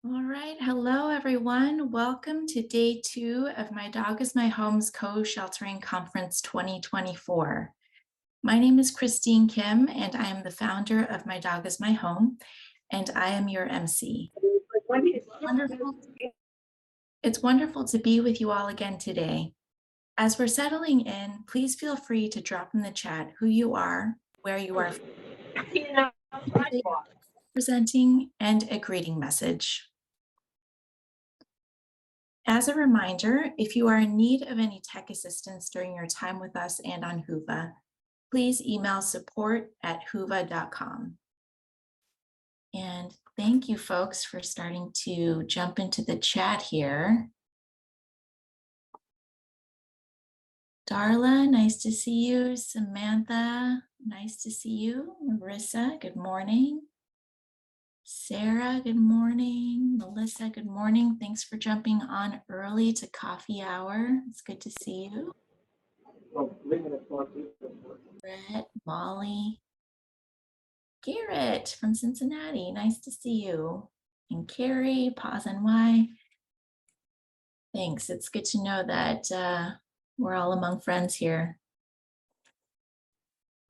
All right. Hello, everyone. Welcome to day 2 of My Dog is My Home's Co-Sheltering Conference 2024. My name is Christine Kim, and I am the founder of My Dog is My Home, and I am your MC. Wonderful. It's wonderful to be with you all again today. As we're settling in, please feel free to drop in the chat who you are, where you are presenting, and a greeting message. As a reminder, if you are in need of any tech assistance during your time with us and on Whova, please email support@whova.com. And thank you folks for starting to jump into the chat here. Darla, nice to see you. Samantha, nice to see you. Marissa, good morning. Sarah, good morning. Melissa, good morning. Thanks for jumping on early to coffee hour. It's good to see you. Brett, Molly, Garrett from Cincinnati, nice to see you. And Carrie, Pause and Why. Thanks, it's good to know that we're all among friends here.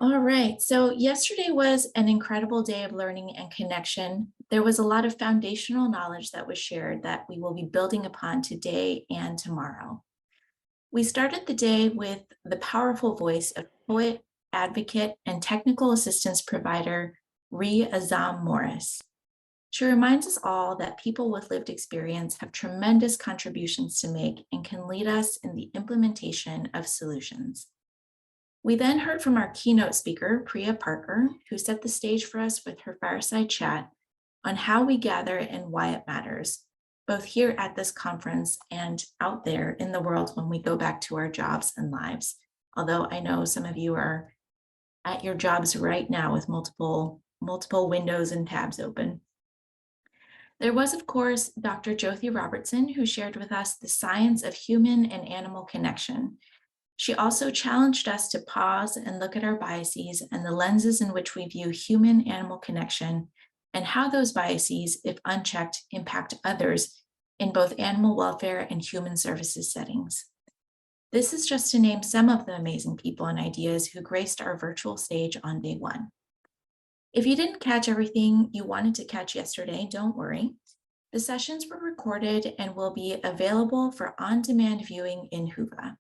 All right, so yesterday was an incredible day of learning and connection. There was a lot of foundational knowledge that was shared that we will be building upon today and tomorrow. We started the day with the powerful voice of poet, advocate, and technical assistance provider, Ree Azam Morris. She reminds us all that people with lived experience have tremendous contributions to make and can lead us in the implementation of solutions. We then heard from our keynote speaker, Priya Parker, who set the stage for us with her fireside chat on how we gather and why it matters, both here at this conference and out there in the world when we go back to our jobs and lives. Although I know some of you are at your jobs right now with multiple windows and tabs open. There was, of course, Dr. Jyoti Robertson, who shared with us the science of human and animal connection. She also challenged us to pause and look at our biases and the lenses in which we view human-animal connection and how those biases, if unchecked, impact others in both animal welfare and human services settings. This is just to name some of the amazing people and ideas who graced our virtual stage on day 1. If you didn't catch everything you wanted to catch yesterday, don't worry. The sessions were recorded and will be available for on-demand viewing in Whova.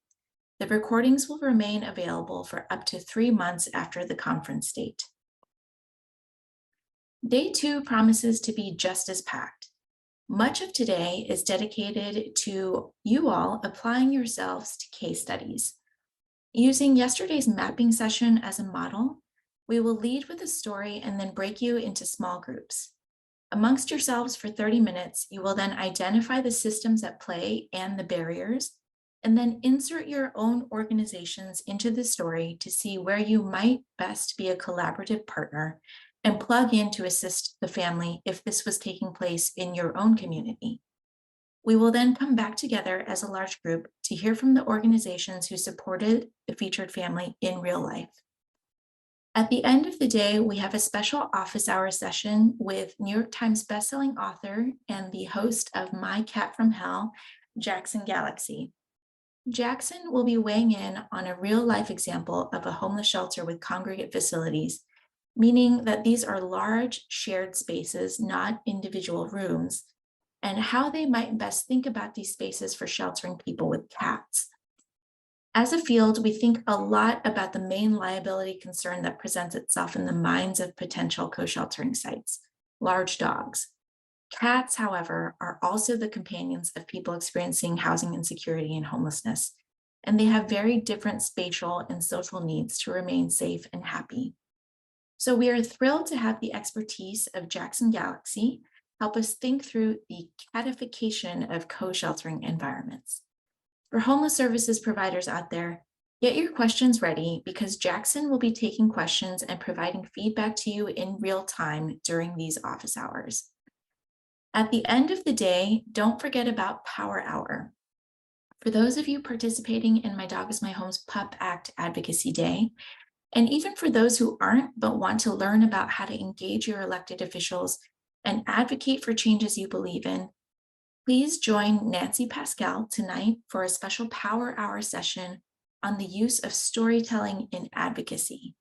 The recordings will remain available for up to 3 months after the conference date. Day 2 promises to be just as packed. Much of today is dedicated to you all applying yourselves to case studies. Using yesterday's mapping session as a model, we will lead with a story and then break you into small groups. Amongst yourselves for 30 minutes, you will then identify the systems at play and the barriers, and then insert your own organizations into the story to see where you might best be a collaborative partner and plug in to assist the family if this was taking place in your own community. We will then come back together as a large group to hear from the organizations who supported the featured family in real life. At the end of the day, we have a special office hour session with New York Times bestselling author and the host of My Cat from Hell, Jackson Galaxy. Jackson will be weighing in on a real-life example of a homeless shelter with congregate facilities, meaning that these are large shared spaces, not individual rooms, and how they might best think about these spaces for sheltering people with cats. As a field, we think a lot about the main liability concern that presents itself in the minds of potential co-sheltering sites, large dogs. Cats, however, are also the companions of people experiencing housing insecurity and homelessness, and they have very different spatial and social needs to remain safe and happy. So we are thrilled to have the expertise of Jackson Galaxy help us think through the catification of co-sheltering environments. For homeless services providers out there, get your questions ready because Jackson will be taking questions and providing feedback to you in real time during these office hours. At the end of the day, don't forget about Power Hour. For those of you participating in My Dog is My Home's PUP Act Advocacy Day, and even for those who aren't but want to learn about how to engage your elected officials and advocate for changes you believe in, please join Nancy Pascal tonight for a special Power Hour session on the use of storytelling in advocacy.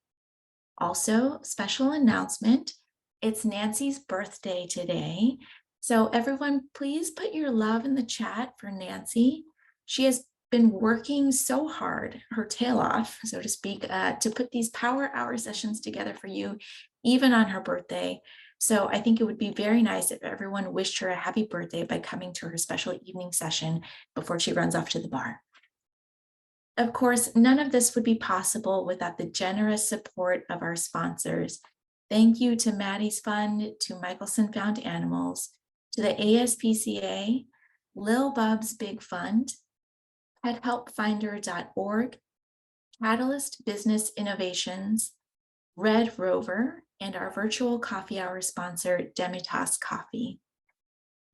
Also, special announcement, it's Nancy's birthday today. So everyone, please put your love in the chat for Nancy. She has been working so hard, her tail off, so to speak, to put these Power Hour sessions together for you, even on her birthday. So I think it would be very nice if everyone wished her a happy birthday by coming to her special evening session before she runs off to the bar. Of course, none of this would be possible without the generous support of our sponsors. Thank you to Maddie's Fund, to Michelson Found Animals, to the ASPCA, Lil Bub's Big Fund, PetHelpFinder.org, Catalyst Business Innovations, Red Rover, and our virtual coffee hour sponsor, Demitas Coffee.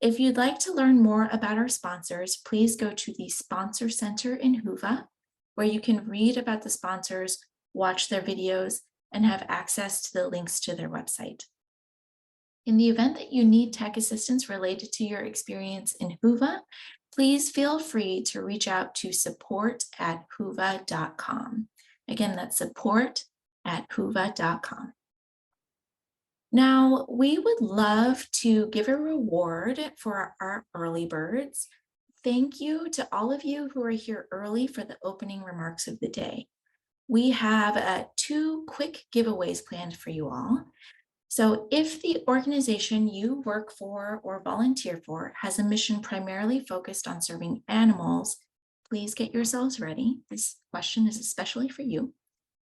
If you'd like to learn more about our sponsors, please go to the Sponsor Center in Hoover, where you can read about the sponsors, watch their videos, and have access to the links to their website. In the event that you need tech assistance related to your experience in Hoover, please feel free to reach out to support@hoover.com. Again, that's support@hoover.com. Now, we would love to give a reward for our early birds. Thank you to all of you who are here early for the opening remarks of the day. We have 2 quick giveaways planned for you all. So if the organization you work for or volunteer for has a mission primarily focused on serving animals, please get yourselves ready. This question is especially for you.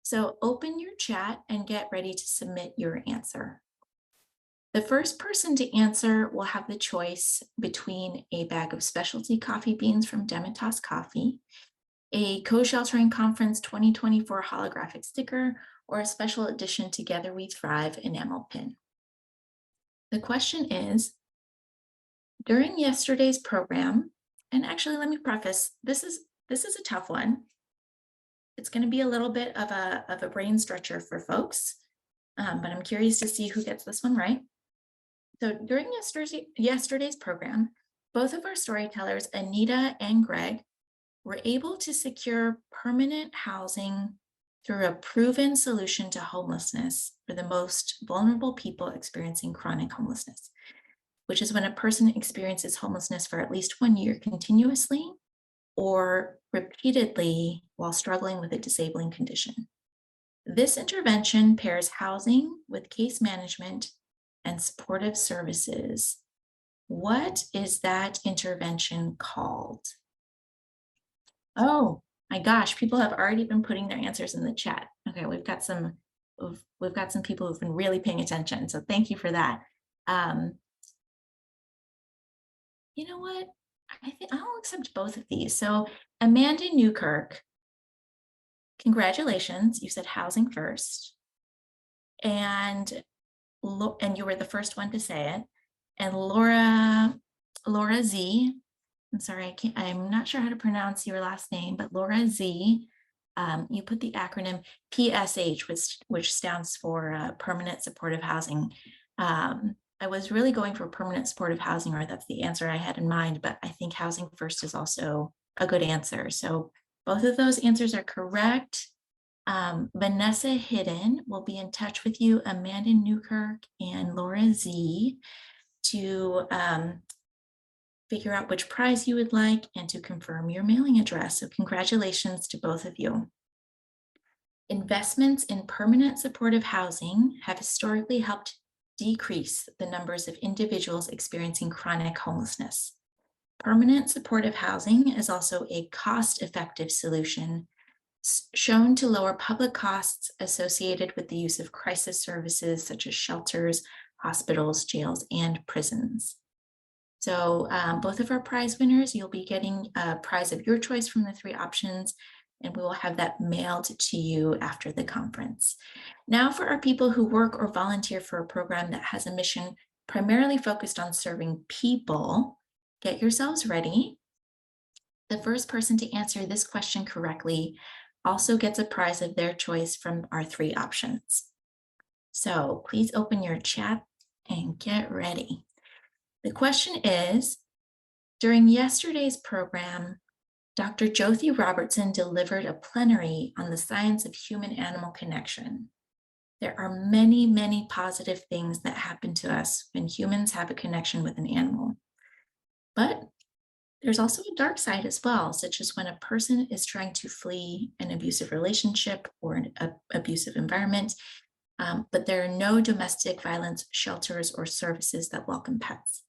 So open your chat and get ready to submit your answer. The first person to answer will have the choice between a bag of specialty coffee beans from Demitas Coffee, a Co-Sheltering Conference 2024 holographic sticker, or a special edition Together We Thrive enamel pin. The question is, during yesterday's program, and actually let me preface, this is a tough one. It's going to be a little bit of a brain stretcher for folks, but I'm curious to see who gets this one right. So during yesterday's program, both of our storytellers, Anita and Greg, were able to secure permanent housing through a proven solution to homelessness for the most vulnerable people experiencing chronic homelessness, which is when a person experiences homelessness for at least 1 year continuously or repeatedly while struggling with a disabling condition. This intervention pairs housing with case management and supportive services. What is that intervention called? Oh my gosh, people have already been putting their answers in the chat. Okay, we've got some people who've been really paying attention, so thank you for that. You know what? I think I'll accept both of these. So Amanda Newkirk, congratulations, you said housing first. And you were the first one to say it. And Laura Z, I'm sorry, I'm not sure how to pronounce your last name, but Laura Z, you put the acronym PSH, which stands for Permanent Supportive Housing. I was really going for permanent supportive housing, or that's the answer I had in mind, but I think housing first is also a good answer. So both of those answers are correct. Vanessa Hidden will be in touch with you, Amanda Newkirk and Laura Z, to figure out which prize you would like and to confirm your mailing address. So congratulations to both of you. Investments in permanent supportive housing have historically helped decrease the numbers of individuals experiencing chronic homelessness. Permanent supportive housing is also a cost-effective solution shown to lower public costs associated with the use of crisis services such as shelters, hospitals, jails, and prisons. So both of our prize winners, you'll be getting a prize of your choice from the 3 options, and we will have that mailed to you after the conference. Now for our people who work or volunteer for a program that has a mission primarily focused on serving people, get yourselves ready. The first person to answer this question correctly also gets a prize of their choice from our 3 options. So please open your chat and get ready. The question is, during yesterday's program, Dr. Jyoti Robertson delivered a plenary on the science of human-animal connection. There are many, many positive things that happen to us when humans have a connection with an animal. But there's also a dark side as well, such as when a person is trying to flee an abusive relationship or an abusive environment, but there are no domestic violence shelters or services that welcome pets.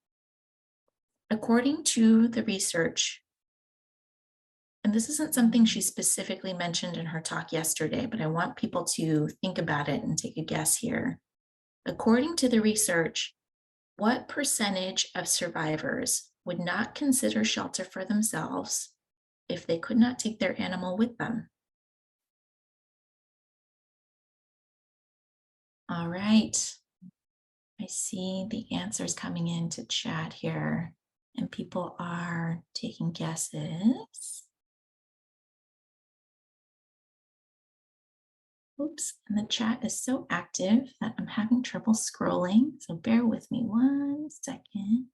According to the research, and this isn't something she specifically mentioned in her talk yesterday, but I want people to think about it and take a guess here. According to the research, what percentage of survivors would not consider shelter for themselves if they could not take their animal with them? All right. I see the answers coming into chat here, and people are taking guesses. Oops, and the chat is so active that I'm having trouble scrolling, so bear with me 1 second.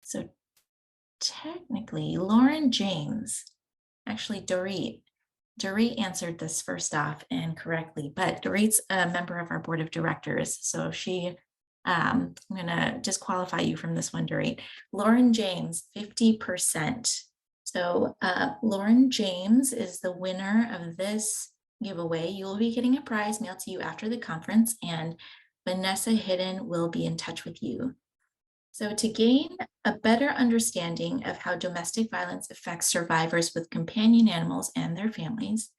So technically, Lauren James, actually Dorit answered this first off and correctly, but Dorit's a member of our board of directors, so I'm gonna disqualify you from this one, Dorit. Lauren James, 50%. So Lauren James is the winner of this giveaway. You will be getting a prize mailed to you after the conference, and Vanessa Hidden will be in touch with you. So to gain a better understanding of how domestic violence affects survivors with companion animals and their families,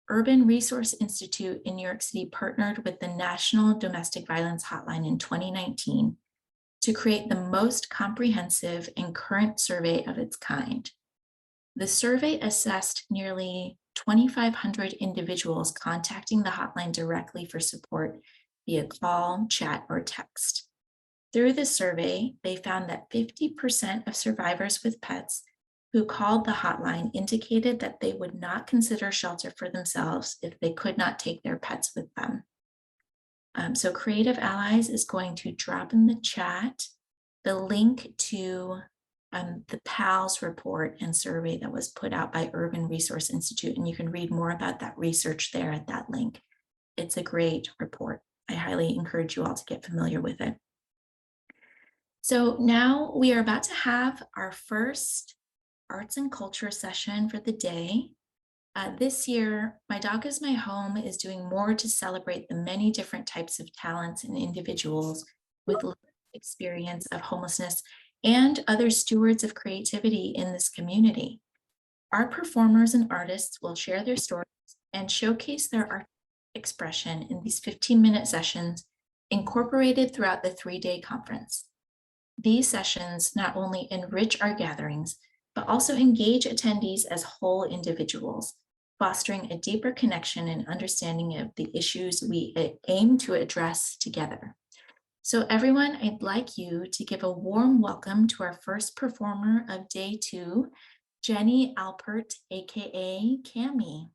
Urban Resource Institute in New York City partnered with the National Domestic Violence Hotline in 2019 to create the most comprehensive and current survey of its kind. The survey assessed nearly 2,500 individuals contacting the hotline directly for support via call, chat, or text. Through the survey, they found that 50% of survivors with pets who called the hotline indicated that they would not consider shelter for themselves if they could not take their pets with them. So Creative Allies is going to drop in the chat the link to the PALS report and survey that was put out by Urban Resource Institute, and you can read more about that research there at that link. It's a great report. I highly encourage you all to get familiar with it. So now we are about to have our first arts and culture session for the day. This year, My Dog is My Home is doing more to celebrate the many different types of talents and individuals with experience of homelessness and other stewards of creativity in this community. Our performers and artists will share their stories and showcase their art expression in these 15-minute sessions incorporated throughout the 3-day conference. These sessions not only enrich our gatherings, but also engage attendees as whole individuals, fostering a deeper connection and understanding of the issues we aim to address together. So everyone, I'd like you to give a warm welcome to our first performer of day 2, Jenny Alpert, AKA Cami.